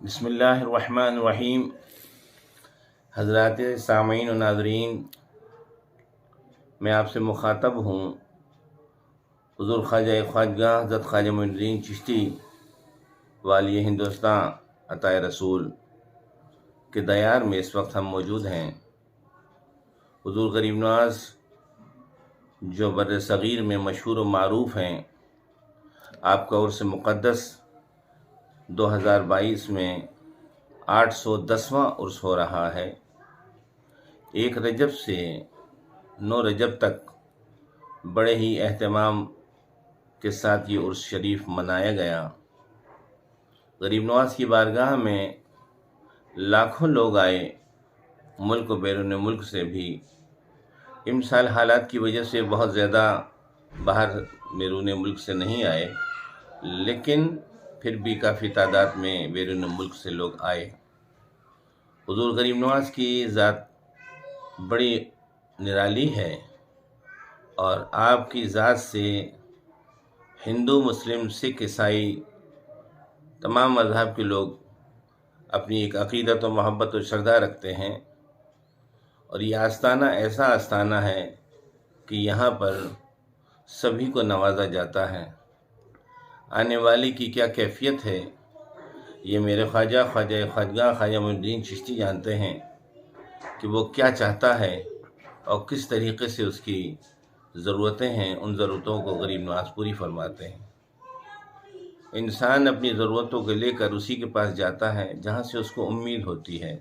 بسم اللہ الرحمن الرحیم۔ حضرات سامعین و ناظرین، میں آپ سے مخاطب ہوں حضور خواجہ خواجگاہ حضرت خواجہ معین الدین چشتی والی ہندوستان عطائے رسول کے دیار میں اس وقت ہم موجود ہیں۔ حضور غریب نواز جو بر صغیر میں مشہور و معروف ہیں، آپ کا عرس مقدس 2022 میں 810واں عرس ہو رہا ہے۔ 1 رجب سے 9 رجب تک بڑے ہی اہتمام کے ساتھ یہ عرس شریف منایا گیا۔ غریب نواز کی بارگاہ میں لاکھوں لوگ آئے، ملک و بیرون ملک سے بھی۔ امسال حالات کی وجہ سے بہت زیادہ باہر بیرون ملک سے نہیں آئے، لیکن پھر بھی کافی تعداد میں بیرون ملک سے لوگ آئے۔ حضور غریب نواز کی ذات بڑی نرالی ہے، اور آپ کی ذات سے ہندو، مسلم، سکھ، عیسائی تمام مذہب کے لوگ اپنی ایک عقیدت و محبت و شردھا رکھتے ہیں، اور یہ آستانہ ایسا آستانہ ہے کہ یہاں پر سبھی کو نوازا جاتا ہے۔ آنے والی کی کیا کیفیت ہے، یہ میرے خواجہ خواجگاہ خواجہ معین الدین چشتی جانتے ہیں کہ وہ کیا چاہتا ہے اور کس طریقے سے اس کی ضرورتیں ہیں۔ ان ضرورتوں کو غریب نواز پوری فرماتے ہیں۔ انسان اپنی ضرورتوں کو لے کر اسی کے پاس جاتا ہے جہاں سے اس کو امید ہوتی ہے،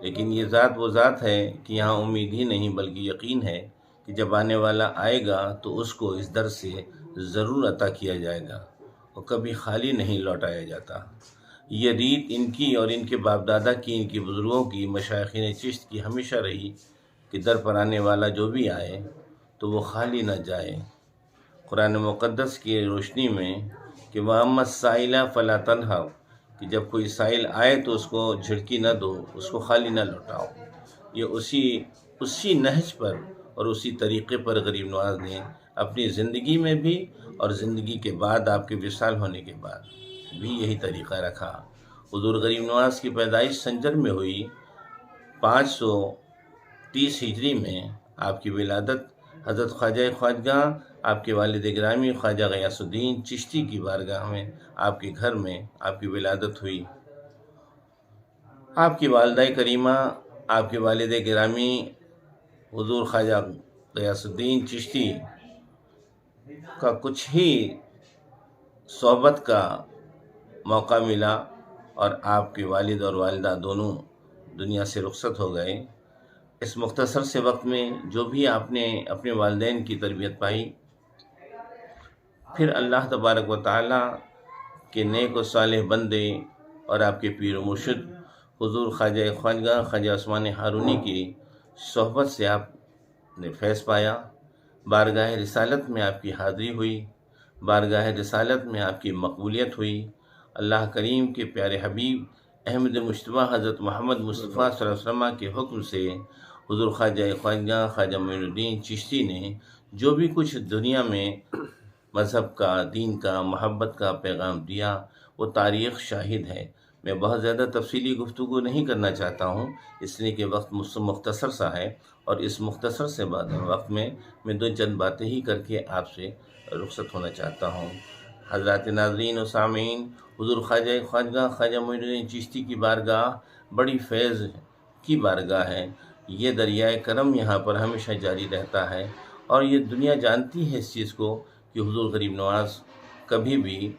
لیکن یہ ذات وہ ذات ہے کہ یہاں امید ہی نہیں بلکہ یقین ہے کہ جب آنے والا آئے گا تو اس کو اس در سے ضرور عطا کیا جائے گا، اور کبھی خالی نہیں لوٹایا جاتا۔ یہ ریت ان کی اور ان کے باپ دادا کی، ان کے بزرگوں کی، مشائخین چشت کی ہمیشہ رہی کہ در پر آنے والا جو بھی آئے تو وہ خالی نہ جائے۔ قرآن مقدس کی روشنی میں کہ وَأَمَّا السَّائِلَ فَلَا تَنْهَرْ، کہ جب کوئی سائل آئے تو اس کو جھڑکی نہ دو، اس کو خالی نہ لوٹاؤ۔ یہ اسی نہج پر اور اسی طریقے پر غریب نواز نے اپنی زندگی میں بھی اور زندگی کے بعد، آپ کے وصال ہونے کے بعد بھی یہی طریقہ رکھا۔ حضور غریب نواز کی پیدائش سنجر میں ہوئی 530 ہجری میں۔ آپ کی ولادت حضرت خواجہ خواجگاہ، آپ کے والد گرامی خواجہ غیاث الدین چشتی کی بارگاہ میں، آپ کے گھر میں آپ کی ولادت ہوئی۔ آپ کی والدہ کریمہ، آپ کے والد گرامی حضور خواجہ غیاث الدین چشتی کا کچھ ہی صحبت کا موقع ملا، اور آپ کے والد اور والدہ دونوں دنیا سے رخصت ہو گئے۔ اس مختصر سے وقت میں جو بھی آپ نے اپنے والدین کی تربیت پائی، پھر اللہ تبارک و تعالیٰ کے نیک و صالح بندے اور آپ کے پیر و مرشد حضور خواجہ خواجگاہ خواجہ عثمان ہارونی کی صحبت سے آپ نے فیض پایا۔ بارگاہ رسالت میں آپ کی حاضری ہوئی، بارگاہ رسالت میں آپ کی مقبولیت ہوئی۔ اللہ کریم کے پیارے حبیب احمد مجتبیٰ حضرت محمد مصطفیٰ صلی اللہ علیہ وسلم کے حکم سے حضور خواجہ خواجگاہ خواجہ معین الدین چشتی نے جو بھی کچھ دنیا میں مذہب کا، دین کا، محبت کا پیغام دیا، وہ تاریخ شاہد ہے۔ میں بہت زیادہ تفصیلی گفتگو نہیں کرنا چاہتا ہوں، اس لیے کہ وقت مجھ سے مختصر سا ہے، اور اس مختصر سے بعد وقت میں 2 باتیں ہی کر کے آپ سے رخصت ہونا چاہتا ہوں۔ حضرات ناظرین و سامعین، حضور خواجہ خواجگاہ خواجہ معین الدین چشتی کی بارگاہ بڑی فیض کی بارگاہ ہے۔ یہ دریائے کرم یہاں پر ہمیشہ جاری رہتا ہے، اور یہ دنیا جانتی ہے اس چیز کو کہ حضور غریب نواز کبھی بھی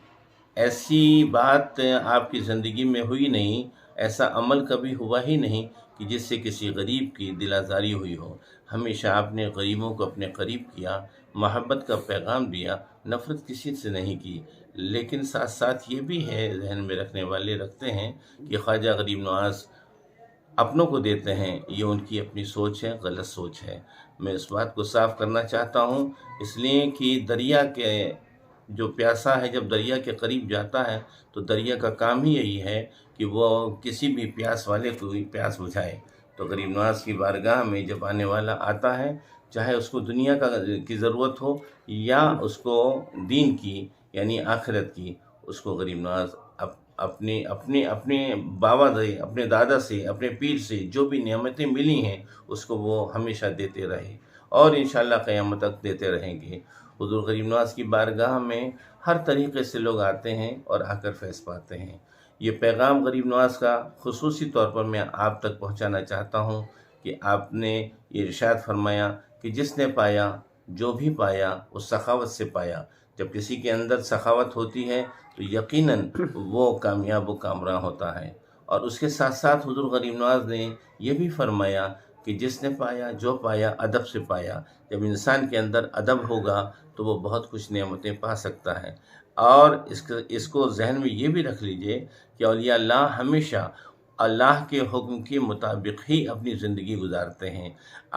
ایسی بات آپ کی زندگی میں ہوئی نہیں، ایسا عمل کبھی ہوا ہی نہیں کہ جس سے کسی غریب کی دل آزاری ہوئی ہو۔ ہمیشہ آپ نے غریبوں کو اپنے قریب کیا، محبت کا پیغام دیا، نفرت کسی سے نہیں کی۔ لیکن ساتھ ساتھ یہ بھی ہے، ذہن میں رکھنے والے رکھتے ہیں کہ خواجہ غریب نواز اپنوں کو دیتے ہیں، یہ ان کی اپنی سوچ ہے، غلط سوچ ہے۔ میں اس بات کو صاف کرنا چاہتا ہوں، اس لیے کہ دریا کے جو پیاسا ہے جب دریا کے قریب جاتا ہے تو دریا کا کام ہی یہی ہے کہ وہ کسی بھی پیاس والے کو پیاس بجھائے۔ تو غریب نواز کی بارگاہ میں جب آنے والا آتا ہے، چاہے اس کو دنیا کی ضرورت ہو یا اس کو دین کی یعنی آخرت کی، اس کو غریب نواز اپنے بابا سے، اپنے دادا سے، اپنے پیر سے جو بھی نعمتیں ملی ہیں اس کو وہ ہمیشہ دیتے رہے اور انشاءاللہ قیامت تک دیتے رہیں گے۔ حضور غریب نواز کی بارگاہ میں ہر طریقے سے لوگ آتے ہیں اور آ کر فیض پاتے ہیں۔ یہ پیغام غریب نواز کا خصوصی طور پر میں آپ تک پہنچانا چاہتا ہوں کہ آپ نے یہ ارشاد فرمایا کہ جس نے پایا، جو بھی پایا اس سخاوت سے پایا۔ جب کسی کے اندر سخاوت ہوتی ہے تو یقیناً وہ کامیاب و کامراں ہوتا ہے۔ اور اس کے ساتھ ساتھ حضور غریب نواز نے یہ بھی فرمایا کہ جس نے پایا، جو پایا ادب سے پایا۔ جب انسان کے اندر ادب ہوگا تو وہ بہت کچھ نعمتیں پا سکتا ہے۔ اور اس کو ذہن میں یہ بھی رکھ لیجئے کہ اولیاء اللہ ہمیشہ اللہ کے حکم کے مطابق ہی اپنی زندگی گزارتے ہیں۔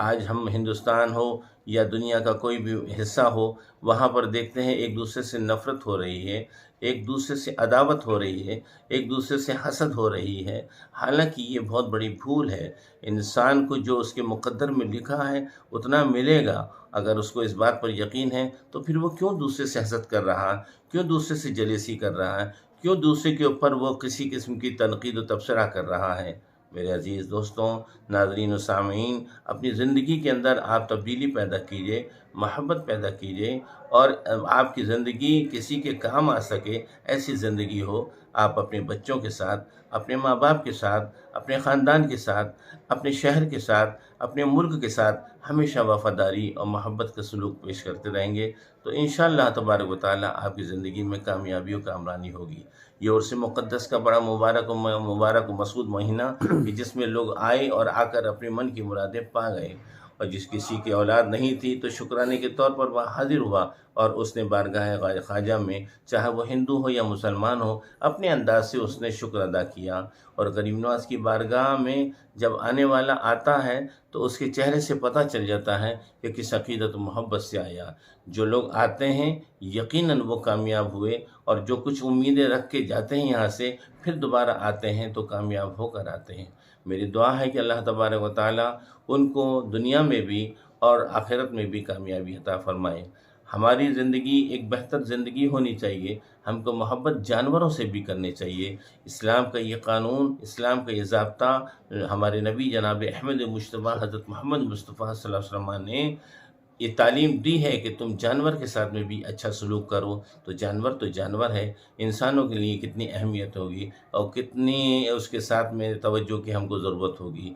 آج ہم ہندوستان ہو یا دنیا کا کوئی بھی حصہ ہو، وہاں پر دیکھتے ہیں ایک دوسرے سے نفرت ہو رہی ہے، ایک دوسرے سے عداوت ہو رہی ہے، ایک دوسرے سے حسد ہو رہی ہے۔ حالانکہ یہ بہت بڑی بھول ہے۔ انسان کو جو اس کے مقدر میں لکھا ہے اتنا ملے گا۔ اگر اس کو اس بات پر یقین ہے تو پھر وہ کیوں دوسرے سے حسد کر رہا ہے، کیوں دوسرے سے جلیسی کر رہا ہے، کیوں دوسرے کے اوپر وہ کسی قسم کی تنقید و تبصرہ کر رہا ہے؟ میرے عزیز دوستوں، ناظرین و سامعین، اپنی زندگی کے اندر آپ تبدیلی پیدا کیجئے، محبت پیدا کیجئے اور آپ کی زندگی کسی کے کام آ سکے ایسی زندگی ہو۔ آپ اپنے بچوں کے ساتھ، اپنے ماں باپ کے ساتھ، اپنے خاندان کے ساتھ، اپنے شہر کے ساتھ، اپنے ملک کے ساتھ ہمیشہ وفاداری اور محبت کا سلوک پیش کرتے رہیں گے تو انشاءاللہ تبارک و تعالیٰ آپ کی زندگی میں کامیابی و کامرانی ہوگی۔ یہ عرس مقدس کا بڑا مبارک و مسعود مہینہ کہ جس میں لوگ آئے اور آ کر اپنے من کی مرادیں پا گئے، اور جس کسی کی اولاد نہیں تھی تو شکرانے کے طور پر وہ حاضر ہوا اور اس نے بارگاہ خواجہ میں، چاہے وہ ہندو ہو یا مسلمان ہو، اپنے انداز سے اس نے شکر ادا کیا۔ اور غریب نواز کی بارگاہ میں جب آنے والا آتا ہے تو اس کے چہرے سے پتہ چل جاتا ہے کہ کس عقیدت و محبت سے آیا۔ جو لوگ آتے ہیں یقیناً وہ کامیاب ہوئے، اور جو کچھ امیدیں رکھ کے جاتے ہیں یہاں سے پھر دوبارہ آتے ہیں تو کامیاب ہو کر آتے ہیں۔ میری دعا ہے کہ اللہ تبارک و تعالیٰ ان کو دنیا میں بھی اور آخرت میں بھی کامیابی عطا فرمائے۔ ہماری زندگی ایک بہتر زندگی ہونی چاہیے۔ ہم کو محبت جانوروں سے بھی کرنی چاہیے۔ اسلام کا یہ قانون، اسلام کا یہ ضابطہ ہمارے نبی جناب احمد مجتبیٰ حضرت محمد مصطفیٰ صلی اللہ علیہ وسلم نے یہ تعلیم دی ہے کہ تم جانور کے ساتھ میں بھی اچھا سلوک کرو۔ تو جانور ہے، انسانوں کے لیے کتنی اہمیت ہوگی اور کتنی اس کے ساتھ میں توجہ کی ہم کو ضرورت ہوگی۔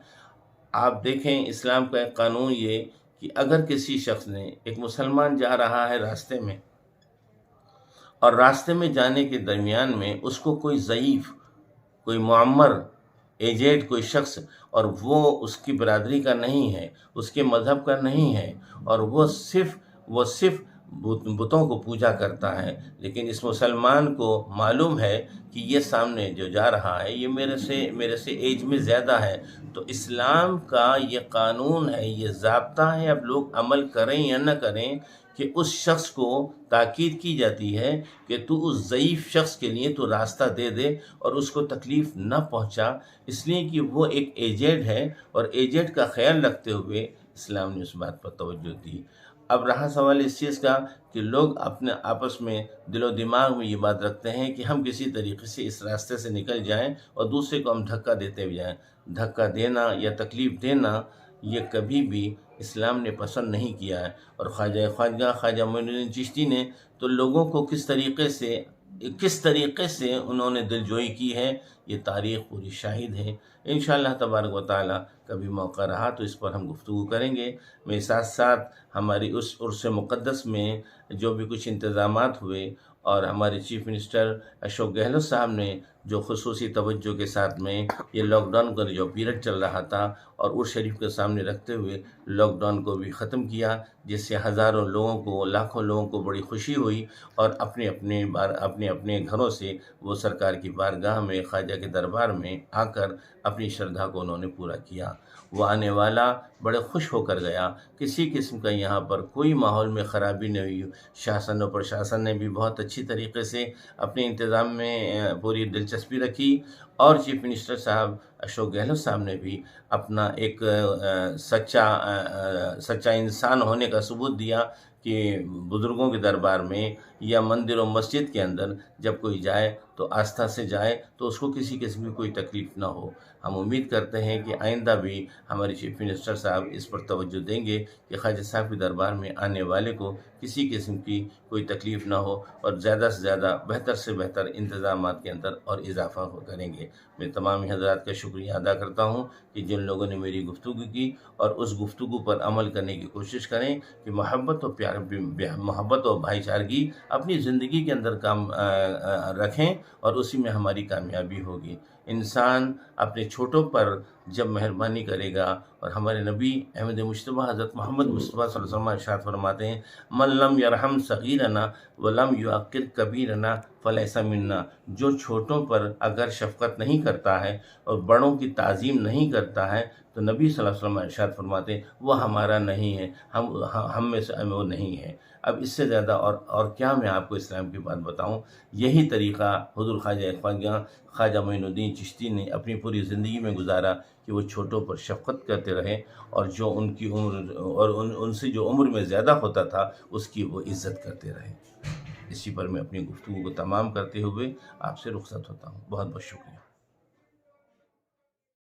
آپ دیکھیں اسلام کا ایک قانون یہ کہ اگر کسی شخص نے، ایک مسلمان جا رہا ہے راستے میں، اور راستے میں جانے کے درمیان میں اس کو کوئی ضعیف، کوئی معمر، ایجیڈ کوئی شخص، اور وہ اس کی برادری کا نہیں ہے، اس کے مذہب کا نہیں ہے، اور وہ صرف بتوں کو پوجا کرتا ہے، لیکن اس مسلمان کو معلوم ہے کہ یہ سامنے جو جا رہا ہے یہ میرے سے ایج میں زیادہ ہے، تو اسلام کا یہ قانون ہے، یہ ضابطہ ہے، اب لوگ عمل کریں یا نہ کریں، کہ اس شخص کو تاکید کی جاتی ہے کہ تو اس ضعیف شخص کے لیے تو راستہ دے دے اور اس کو تکلیف نہ پہنچا، اس لیے کہ وہ ایک ایجیڈ ہے، اور ایجیڈ کا خیال رکھتے ہوئے اسلام نے اس بات پر توجہ دی۔ اب رہا سوال اس چیز کا کہ لوگ اپنے آپس میں دل و دماغ میں یہ بات رکھتے ہیں کہ ہم کسی طریقے سے اس راستے سے نکل جائیں اور دوسرے کو ہم دھکا دیتے ہوئے جائیں۔ دھکا دینا یا تکلیف دینا یہ کبھی بھی اسلام نے پسند نہیں کیا ہے۔ اور خواجہ معین الدین چشتی نے تو لوگوں کو کس طریقے سے انہوں نے دلجوئی کی ہے، یہ تاریخ پوری شاہد ہے۔ انشاءاللہ تبارک و تعالیٰ کبھی موقع رہا تو اس پر ہم گفتگو کریں گے۔ میں ساتھ ساتھ ہماری اس عرس مقدس میں جو بھی کچھ انتظامات ہوئے، اور ہمارے چیف منسٹر اشوک گہلوت صاحب نے جو خصوصی توجہ کے ساتھ میں یہ لاک ڈاؤن کا جو پیریڈ چل رہا تھا اور عرس شریف کے سامنے رکھتے ہوئے لاک ڈاؤن کو بھی ختم کیا، جس سے ہزاروں لوگوں کو، لاکھوں لوگوں کو بڑی خوشی ہوئی، اور اپنے اپنے گھروں سے وہ سرکار کی بارگاہ میں، خواجہ کے دربار میں آ کر اپنی شردھا کو انہوں نے پورا کیا۔ وہ آنے والا بڑے خوش ہو کر گیا، کسی قسم کا یہاں پر کوئی ماحول میں خرابی نہیں ہوئی۔ شاسن و پرشاسن نے بھی بہت اچھی طریقے سے اپنے انتظام میں پوری دلچسپی رکھی، اور چیف منسٹر صاحب اشوک گہلوت صاحب نے بھی اپنا ایک سچا انسان ہونے کا ثبوت دیا کہ بزرگوں کے دربار میں یا مندر و مسجد کے اندر جب کوئی جائے تو آستہ سے جائے تو اس کو کسی قسم کی کوئی تکلیف نہ ہو۔ ہم امید کرتے ہیں کہ آئندہ بھی ہمارے چیف منسٹر صاحب اس پر توجہ دیں گے کہ خواجہ صاحب کے دربار میں آنے والے کو کسی قسم کی کوئی تکلیف نہ ہو، اور زیادہ سے زیادہ بہتر سے بہتر انتظامات کے اندر اور اضافہ کریں گے۔ میں تمام حضرات کا شکریہ ادا کرتا ہوں کہ جن لوگوں نے میری گفتگو کی اور اس گفتگو پر عمل کرنے کی کوشش کریں کہ محبت و پیار، محبت و بھائی چارگی اپنی زندگی کے اندر کام رکھیں، اور اسی میں ہماری کامیابی ہوگی۔ انسان اپنے چھوٹوں پر جب مہربانی کرے گا، اور ہمارے نبی احمد مجتبیٰ حضرت محمد مصطفیٰ صلی اللہ علیہ وسلم ارشاد فرماتے ہیں، من لم یرحم صغیرنا ولم یعقر کبیرنا فلیس منا، جو چھوٹوں پر اگر شفقت نہیں کرتا ہے اور بڑوں کی تعظیم نہیں کرتا ہے تو نبی صلی اللہ علیہ وسلم ارشاد فرماتے ہیں وہ ہمارا نہیں ہے، ہم میں سے وہ نہیں ہے۔ اب اس سے زیادہ اور کیا میں آپ کو اسلام کی بات بتاؤں۔ یہی طریقہ حضور خواجہ معین الدین چشتی نے اپنی پوری زندگی میں گزارا کہ وہ چھوٹوں پر شفقت کرتے رہے، اور جو ان کی عمر اور ان سے جو عمر میں زیادہ ہوتا تھا اس کی وہ عزت کرتے رہے۔ اسی پر میں اپنی گفتگو کو تمام کرتے ہوئے آپ سے رخصت ہوتا ہوں۔ بہت بہت شکریہ۔